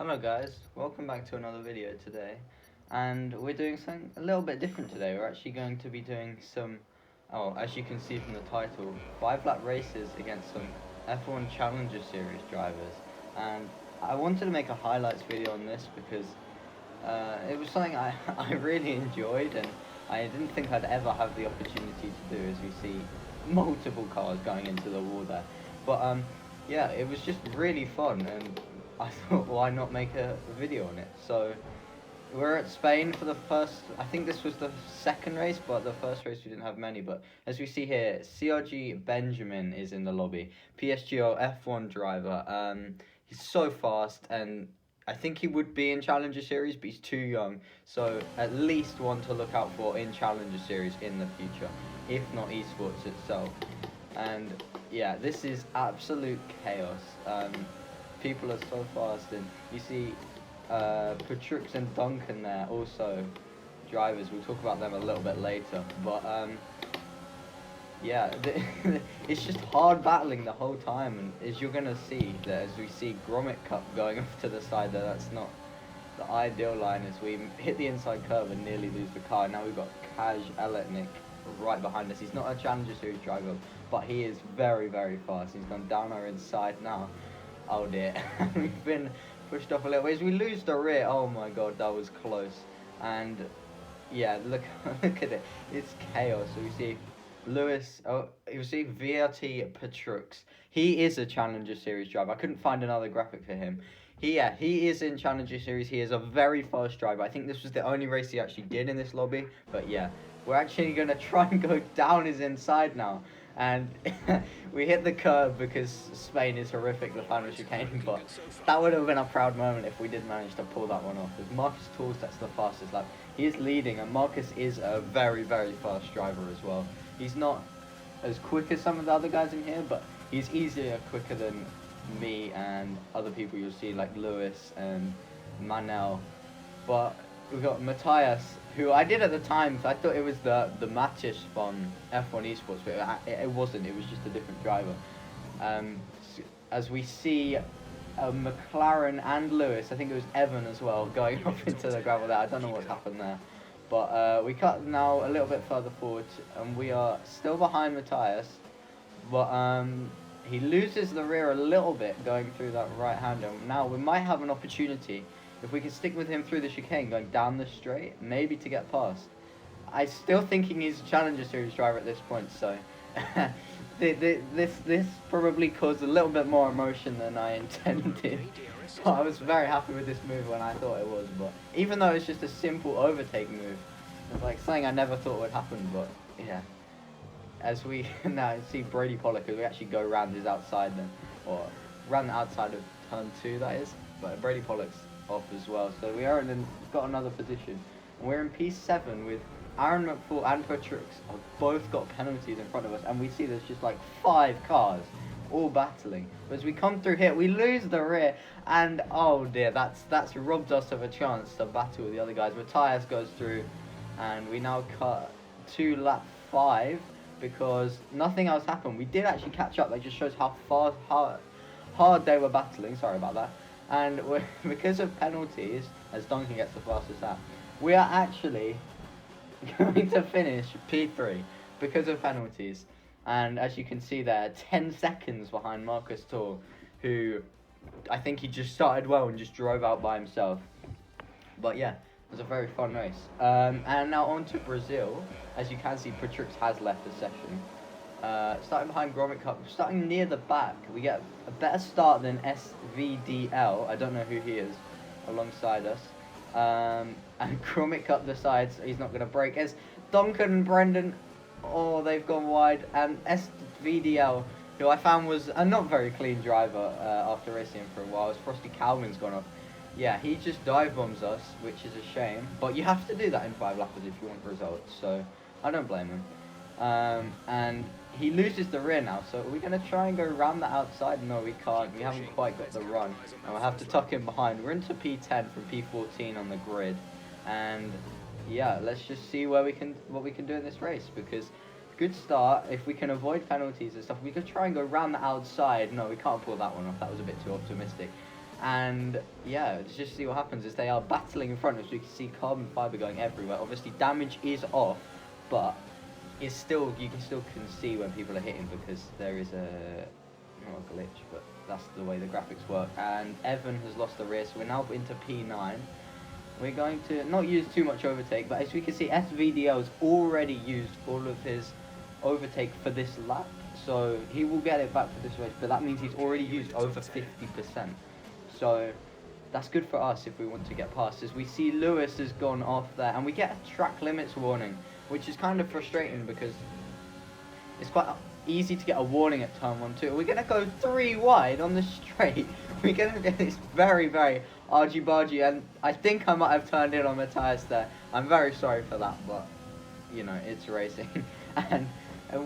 Hello guys, welcome back to another video today, and we're doing something a little bit different today. We're actually going to be doing some, as you can see from the title, 5 lap races against some F1 Challenger Series drivers. And I wanted to make a highlights video on this because it was something I really enjoyed, and I didn't think I'd ever have the opportunity to do, as we see multiple cars going into the wall there. But yeah, it was just really fun, and I thought, why not make a video on it? So we're at Spain for the first, I think this was the second race, but the first race we didn't have many. But as we see here, CRG Benjamin is in the lobby, PSGO F1 driver. He's so fast, and I think he would be in Challenger Series, but he's too young. So at least one to look out for in Challenger Series in the future, if not esports itself. And yeah, this is absolute chaos. People are so fast, and you see Patrux and Duncan there, also drivers. We'll talk about them a little bit later, but yeah, it's just hard battling the whole time, and as you're gonna see, that as we see Gromit Cup going off to the side there, that's not the ideal line, as we hit the inside curve and nearly lose the car. Now we've got Kaj Eletnik right behind us. He's not a Challenger Series driver, but he is very, very fast. He's gone down our inside now. Oh dear, we've been pushed off a little ways. We lose the rear. Oh my god, that was close. And yeah, look, look at it. It's chaos. So we see Lewis. Oh, you see VRT Patrux. He is a Challenger Series driver. I couldn't find another graphic for him. He is in Challenger Series. He is a very fast driver. I think this was the only race he actually did in this lobby. But yeah, we're actually gonna try and go down his inside now. And we hit the curb because Spain is horrific, the final chicane, but that would have been a proud moment if we did manage to pull that one off. Because Marcus Tools, that's the fastest lap. He is leading, and Marcus is a very, very fast driver as well. He's not as quick as some of the other guys in here, but he's easier quicker than me and other people you'll see, like Lewis and Manel. But we've got Matthias, who I did at the time, so I thought it was the Mattis from F1 Esports, but it wasn't. It was just a different driver. As we see McLaren and Lewis, I think it was Evan as well, going off into the gravel there. I don't know what's happened there. But we cut now a little bit further forward, and we are still behind Matthias. But he loses the rear a little bit going through that right-hander. Now we might have an opportunity, if we can stick with him through the chicane, going down the straight, maybe to get past. I'm still thinking he's a Challenger Series driver at this point, so this probably caused a little bit more emotion than I intended. But I was very happy with this move when I thought it was, but even though it's just a simple overtake move, it's like something I never thought would happen, but yeah. As we now see Brady Pollock, as we actually go around his outside then, or around the outside of turn 2 that is, but Brady Pollock's off as well, so we are got another position, and we're in P7 with Aaron McFall and Patrux have both got penalties in front of us, and we see there's just like 5 cars all battling. But as we come through here, we lose the rear, and oh dear, that's robbed us of a chance to battle with the other guys. Matthias goes through, and we now cut to lap 5 because nothing else happened. We did actually catch up. That just shows how hard they were battling. Sorry about that. And because of penalties, as Duncan gets the fastest lap, we are actually going to finish P3 because of penalties. And as you can see there, 10 seconds behind Marcus Tour, who I think he just started well and just drove out by himself. But yeah, it was a very fun race. And now on to Brazil. As you can see, Patrux has left the session. Starting behind Gromit Cup, starting near the back, we get a better start than SVDL. I don't know who he is alongside us. And Gromit Cup decides he's not going to break. As Duncan and Brendan, oh, they've gone wide. And SVDL, who I found was a not very clean driver after racing him for a while, as Frosty Calvin's gone off. Yeah, he just dive bombs us, which is a shame. But you have to do that in 5 lappers if you want results, so I don't blame him. And he loses the rear now, so are we going to try and go around the outside? No, we can't. We haven't quite got the run, and we'll have to tuck him behind. We're into P10 from P14 on the grid, and yeah, let's just see what we can do in this race, because good start. If we can avoid penalties and stuff, we could try and go around the outside. No, we can't pull that one off. That was a bit too optimistic. And yeah, let's just see what happens as they are battling in front of us. We can see carbon fiber going everywhere. Obviously, damage is off, but it's still, you can still see when people are hitting because there is not a glitch, but that's the way the graphics work. And Evan has lost the rear, so we're now into P9. We're going to not use too much overtake, but as we can see, SVDL has already used all of his overtake for this lap, so he will get it back for this race, but that means he's already used over 50%. So that's good for us if we want to get past. As we see Lewis has gone off there, and we get a track limits warning, which is kind of frustrating because it's quite easy to get a warning at turn 1 too. We're going to go 3 wide on the straight. We're going to get this very, very argy-bargy, and I think I might have turned in on Matthias there. I'm very sorry for that, but, you know, it's racing. and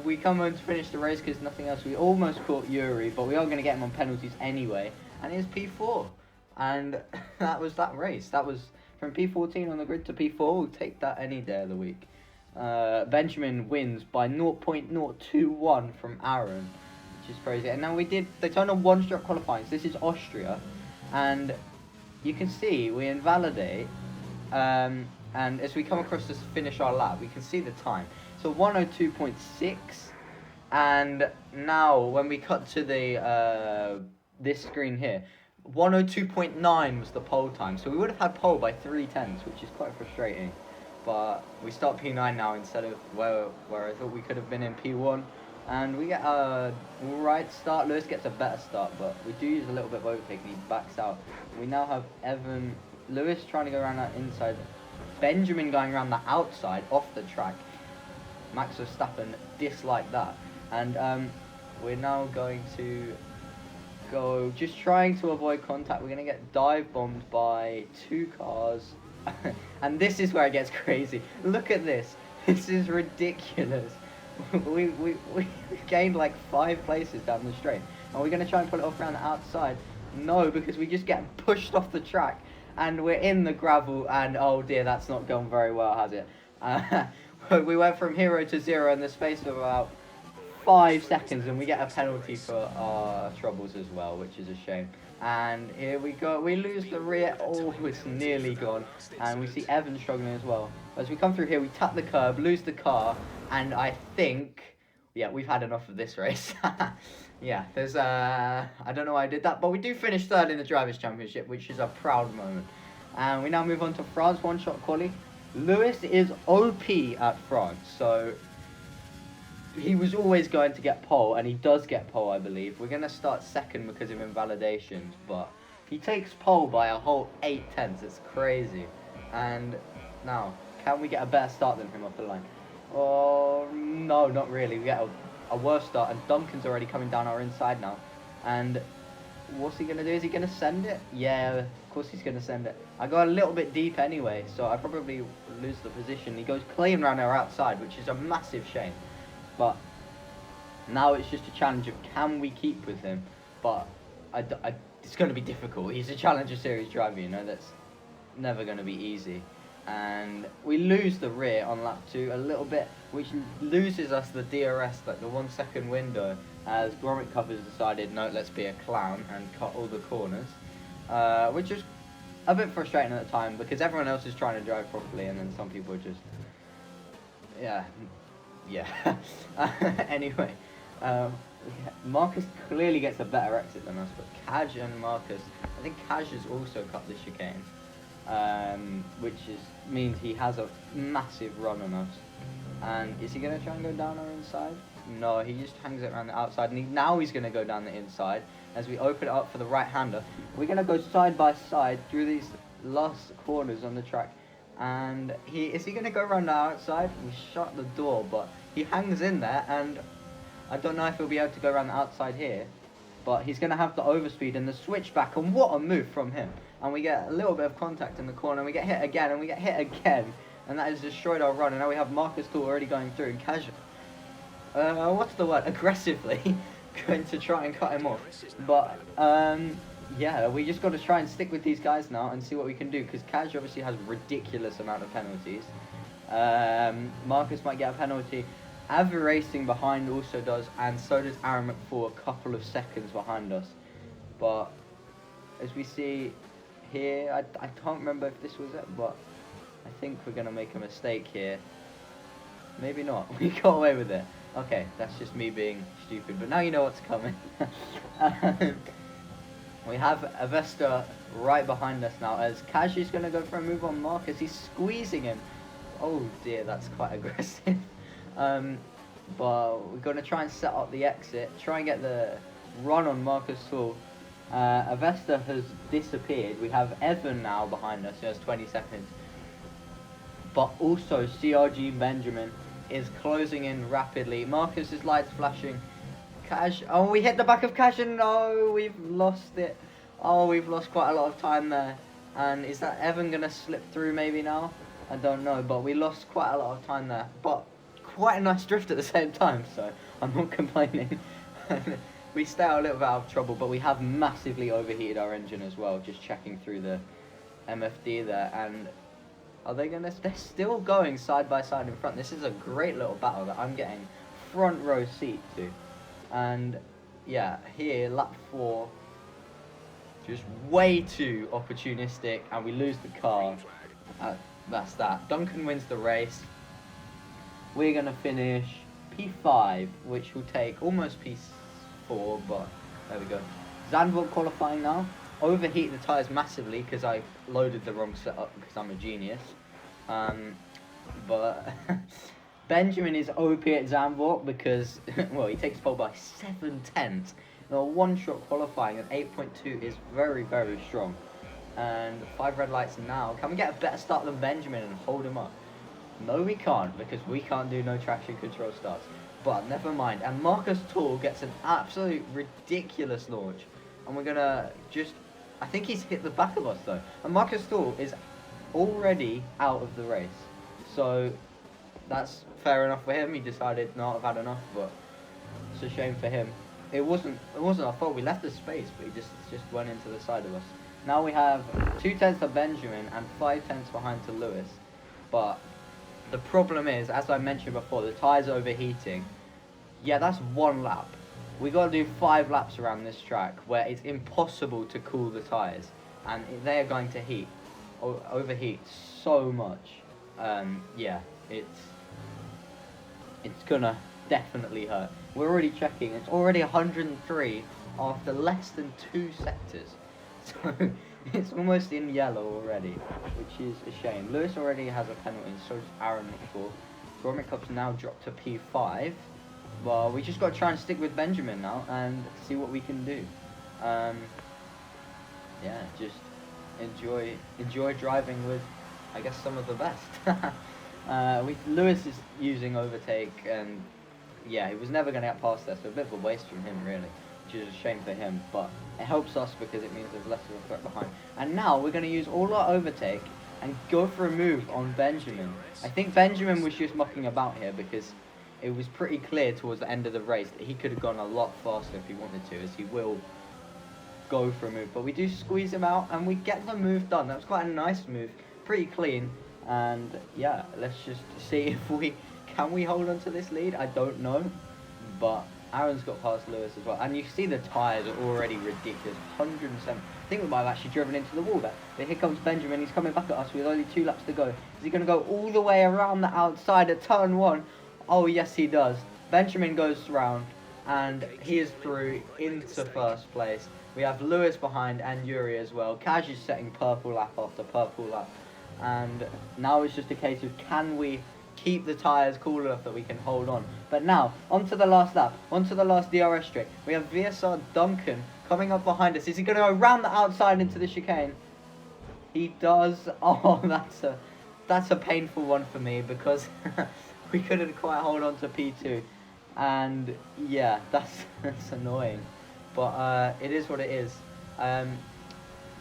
we come home to finish the race because nothing else. We almost caught Yuri, but we are going to get him on penalties anyway, and it's P4. And that was that race. That was from P14 on the grid to P4. We'll take that any day of the week. Benjamin wins by 0.021 from Aaron, which is crazy. And now they turned on one-stroke qualifying. So this is Austria, and you can see we invalidate, and as we come across to finish our lap, we can see the time. So 102.6, and now when we cut to the this screen here, 102.9 was the pole time. So we would have had pole by 3/10, which is quite frustrating. But we start P9 now instead of where I thought we could have been in P1. And we get a right start. Lewis gets a better start, but we do use a little bit of overtake and he backs out. We now have Lewis trying to go around that inside. Benjamin going around the outside off the track. Max Verstappen disliked that. And we're now going to go just trying to avoid contact. We're going to get dive bombed by 2 cars. And this is where it gets crazy. Look at this. This is ridiculous. We gained like 5 places down the straight. And we're going to try and pull it off around the outside. No, because we just get pushed off the track. And we're in the gravel. And oh dear, that's not gone very well, has it? We went from 0 to 0 in the space of about 5 seconds. And we get a penalty for our troubles as well, which is a shame. And here we go, we lose the rear. Oh, it's nearly gone. And we see Evan struggling as well. As we come through here, we tap the curb, lose the car, and I think, yeah, we've had enough of this race. Yeah, there's I don't know why I did that, but we do finish 3rd in the Drivers' Championship, which is a proud moment. And we now move on to France, one-shot quali. Lewis is OP at France, so he was always going to get pole, and he does get pole, I believe. We're going to start 2nd because of invalidations, but he takes pole by a whole 8/10. It's crazy. And now, can we get a better start than him off the line? Oh, no, not really. We get a worse start, and Duncan's already coming down our inside now. And what's he going to do? Is he going to send it? Yeah, of course he's going to send it. I go a little bit deep anyway, so I probably lose the position. He goes clean around our outside, which is a massive shame. But now it's just a challenge of can we keep with him. But it's going to be difficult. He's a Challenger Series driver, you know. That's never going to be easy. And we lose the rear on lap 2 a little bit, which loses us the DRS, like the 1 second window, as Gromit Cup has decided, no, let's be a clown and cut all the corners. Which is a bit frustrating at the time because everyone else is trying to drive properly and then some people are just, yeah. Anyway, Marcus clearly gets a better exit than us, but Kaj and Marcus, I think Kaj has also cut the chicane, which means he has a massive run on us. And is he going to try and go down our inside? No, he just hangs it around the outside, and now he's going to go down the inside as we open it up for the right-hander. We're going to go side by side through these last corners on the track. And is he going to go around the outside? We shut the door, but he hangs in there, and I don't know if he'll be able to go around the outside here, but he's going to have the overspeed and the switchback, and what a move from him. And we get a little bit of contact in the corner, and we get hit again, and we get hit again, and that has destroyed our run. And now we have Marcus Tool already going through, and casual, what's the word, aggressively going to try and cut him off. But yeah, we just got to try and stick with these guys now and see what we can do, because Kaj obviously has ridiculous amount of penalties. Marcus might get a penalty. Avi Racing behind also does, and so does Aaron McFall, a couple of seconds behind us. But as we see here, I can't remember if this was it, but I think we're going to make a mistake here. Maybe not. We got away with it. Okay, that's just me being stupid, but now you know what's coming. We have Avesta right behind us now, as Kaji's going to go for a move on Marcus. He's squeezing him. Oh dear, that's quite aggressive. But we're going to try and set up the exit, try and get the run on Marcus Tool. Avesta has disappeared. We have Evan now behind us, who has 20 seconds. But also CRG Benjamin is closing in rapidly. Marcus's lights flashing. Cash, oh, we hit the back of Cash, and no, we've lost it. Oh, we've lost quite a lot of time there. And is that Evan going to slip through maybe now? I don't know, but we lost quite a lot of time there. But quite a nice drift at the same time, so I'm not complaining. We stay a little bit out of trouble, but we have massively overheated our engine as well, just checking through the MFD there. And are they going to... They're still going side by side in front. This is a great little battle that I'm getting front row seat to. And yeah, here, lap 4, just way too opportunistic, and we lose the car. That's that. Duncan wins the race. We're going to finish P5, which will take almost P4, but there we go. Zandvoort qualifying now. Overheat the tyres massively because I loaded the wrong setup because I'm a genius. But Benjamin is OP at Zandvoort because, well, he takes pole by 7/10. Now, one-shot qualifying at 8.2 is very, very strong. And 5 red lights now. Can we get a better start than Benjamin and hold him up? No, we can't, because we can't do no traction control starts. But never mind. And Marcus Tool gets an absolute ridiculous launch. And we're going to just... I think he's hit the back of us, though. And Marcus Tool is already out of the race. So that's fair enough for him. He decided, no, I've had enough, but it's a shame for him. It wasn't our fault. We left the space, but he just went into the side of us. Now we have 2/10 to Benjamin and 5/10 behind to Lewis. But the problem is, as I mentioned before, the tyres are overheating. Yeah, that's 1 lap. We got to do 5 laps around this track where it's impossible to cool the tyres, and they are going to overheat so much. Yeah, it's gonna definitely hurt. We're already checking. It's already 103 after less than 2 sectors. So it's almost in yellow already, which is a shame. Lewis already has a penalty, and so does Aaron McFall. Gorman Cup's now dropped to P5. Well, we just got to try and stick with Benjamin now and see what we can do. Yeah, just enjoy driving with, I guess, some of the best. Lewis is using overtake, and yeah, he was never going to get past there, so a bit of a waste from him, really, which is a shame for him, but it helps us because it means there's less of a threat behind. And now we're going to use all our overtake and go for a move on Benjamin. I think Benjamin was just mucking about here because it was pretty clear towards the end of the race that he could have gone a lot faster if he wanted to, as he will go for a move. But we do squeeze him out and we get the move done. That was quite a nice move, pretty clean. And yeah, let's just see if can we hold on to this lead. I don't know, but Aaron's got past Lewis as well. And you see the tyres are already ridiculous, 107. I think we might have actually driven into the wall there. But here comes Benjamin, he's coming back at us with only 2 laps to go. Is he going to go all the way around the outside at turn 1? Oh yes, he does. Benjamin goes round and he is through into first place. We have Lewis behind and Yuri as well. Kaj is setting purple lap after purple lap. And now it's just a case of, can we keep the tyres cool enough that we can hold on? But now, onto the last lap, onto the last DRS straight. We have VSR Duncan coming up behind us. Is he going to go around the outside into the chicane? He does. Oh, that's a painful one for me because we couldn't quite hold on to P2. And yeah, that's annoying. But it is what it is.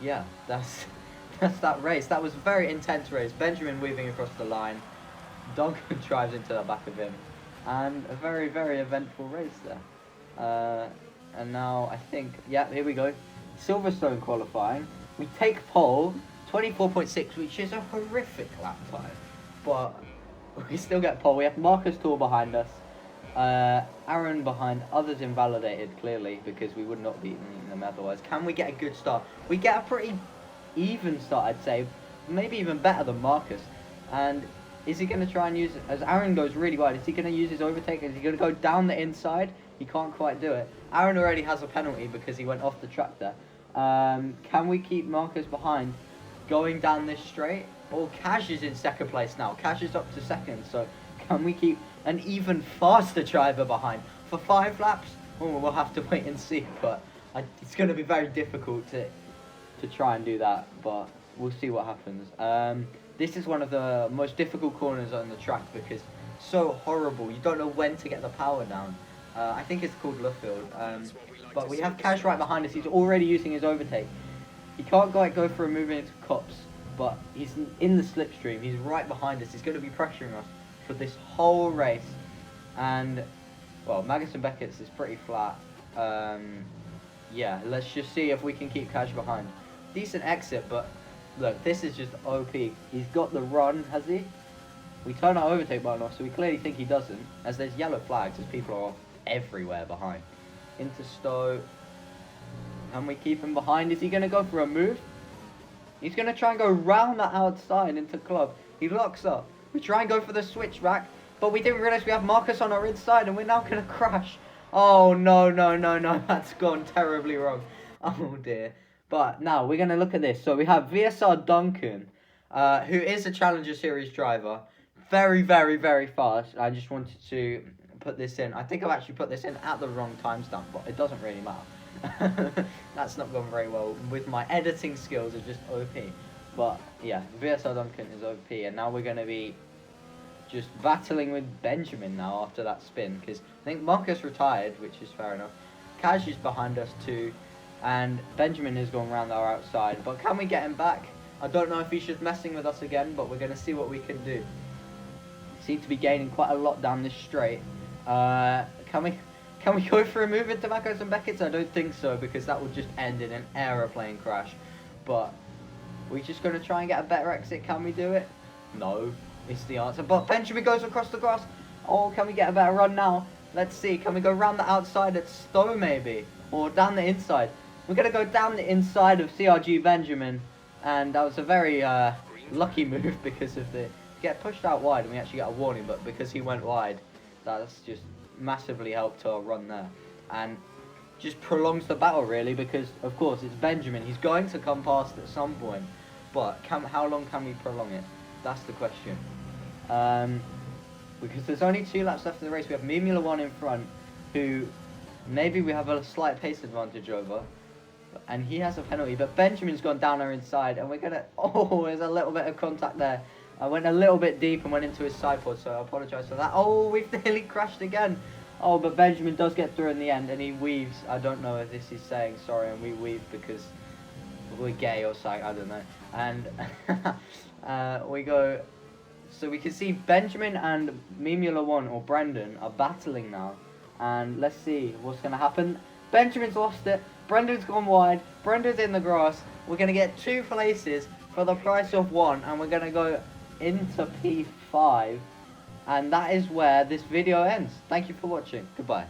Yeah, that's that race. That was a very intense race. Benjamin weaving across the line. Duncan drives into the back of him. And a very, very eventful race there. And now I think, yeah, here we go. Silverstone qualifying. We take pole, 24.6, which is a horrific lap time. But we still get pole. We have Marcus Tool behind us. Aaron behind, others invalidated clearly because we would not beat them otherwise. Can we get a good start? We get a pretty even start, I'd say, maybe even better than Marcus. And is he going to try and use, as Aaron goes really wide, is he going to use his overtake? Is he going to go down the inside? He can't quite do it. Aaron already has a penalty because he went off the track there. Can we keep Marcus behind going down this straight? Oh, Cash is in second place now. Cash is up to second, so can we keep an even faster driver behind for 5 laps? Oh, we'll have to wait and see, but it's going to be very difficult to try and do that, but we'll see what happens. This is one of the most difficult corners on the track because it's so horrible. You don't know when to get the power down. I think it's called Luffield. But we have Cash right behind us. He's already using his overtake. He can't go for a move into Cops, but he's in the slipstream. He's right behind us. He's going to be pressuring us for this whole race. And, well, Magnussen Beckett's is pretty flat. Yeah, let's just see if we can keep Cash behind. Decent exit, but look, this is just OP. He's got the run, has he? We turn our overtake button off, so we clearly think he doesn't, as there's yellow flags as people are off everywhere behind. Into Stowe. Can we keep him behind? Is he going to go for a move? He's going to try and go round the outside into Club. He locks up. We try and go for the switchback, but we didn't realise we have Marcus on our inside, and we're now going to crash. Oh, no, no, no, no. That's gone terribly wrong. Oh, dear. But now we're going to look at this. So we have VSR Duncan, who is a Challenger Series driver. Very, very, very fast. I just wanted to put this in. I think I've actually put this in at the wrong timestamp, but it doesn't really matter. That's not gone very well with my editing skills. Are just OP. But yeah, VSR Duncan is OP, and now we're going to be just battling with Benjamin now after that spin, because I think Marcus retired, which is fair enough. Kaj is behind us too, and Benjamin has gone round our outside. But can we get him back? I don't know if he's just messing with us again, but we're going to see what we can do. Seem to be gaining quite a lot down this straight. Can we go for a move into Magnussen Beckett's? I don't think so, because that would just end in an aeroplane crash. But we're just going to try and get a better exit. Can we do it? No, is the answer. But Benjamin goes across the grass. Oh, can we get a better run now? Let's see. Can we go round the outside at Stowe maybe? Or down the inside? We're going to go down the inside of CRG Benjamin. And that was a very lucky move because of the... get pushed out wide and we actually get a warning, but because he went wide, that's just massively helped our run there, and just prolongs the battle really, because of course it's Benjamin. He's going to come past at some point, but how long can we prolong it? That's the question. Because there's only 2 laps left in the race. We have Mimula 1 in front, who maybe we have a slight pace advantage over, and he has a penalty, but Benjamin's gone down our inside, and we're gonna... oh, there's a little bit of contact there. I went a little bit deep and went into his side pod, so I apologise for that. Oh, we've nearly crashed again. Oh, but Benjamin does get through in the end, and he weaves. I don't know if this is saying sorry, and we weave because we're gay or something, I don't know. And we go... so we can see Benjamin and Mimula 1, or Brendan, are battling now. And let's see what's going to happen. Benjamin's lost it. Brendan's gone wide. Brendan's in the grass. We're going to get 2 places for the price of 1, and we're going to go into P5, and that is where this video ends. Thank you for watching. Goodbye.